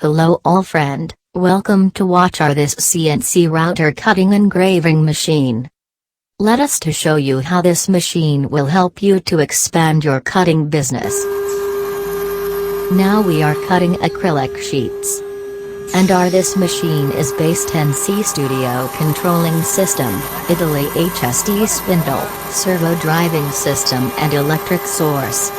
Hello all friend, welcome to watch our this CNC router cutting engraving machine. Let us to show you how this machine will help you to expand your cutting business. Now we are cutting acrylic sheets. And our this machine is based NC Studio controlling system, Italy HSD spindle, servo driving system and electric source.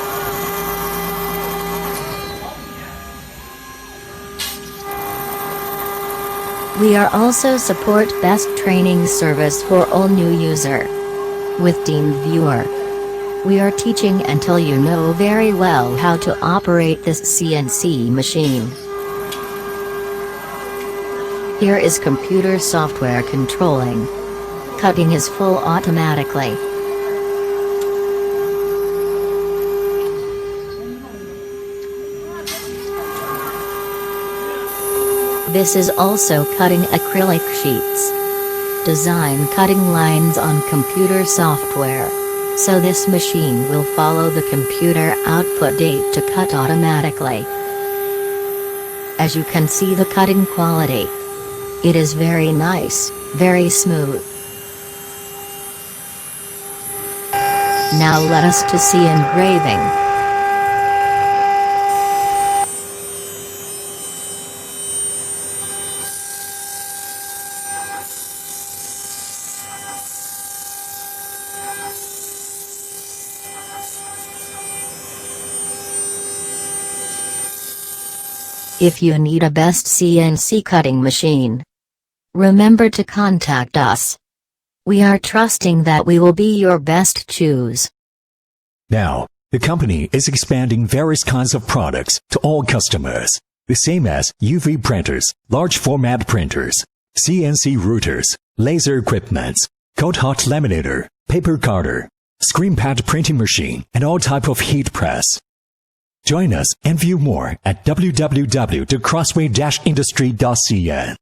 We are also support best training service for all new user. With Team Viewer, we are teaching until you know very well how to operate this CNC machine. Here is computer software controlling. Cutting is full automatically. This is also cutting acrylic sheets. Design cutting lines on computer software. So this machine will follow the computer output date to cut automatically. As you can see the cutting quality. It is very nice, very smooth. Now let us to see engraving. If you need a best CNC cutting machine, remember to contact us. We are trusting that we will be your best choose. Now, the company is expanding various kinds of products to all customers, the same as UV printers, large format printers, CNC routers, laser equipments, cold hot laminator, paper cutter, screen pad printing machine, and all type of heat press. Join us and view more at www.crossway-industry.cn.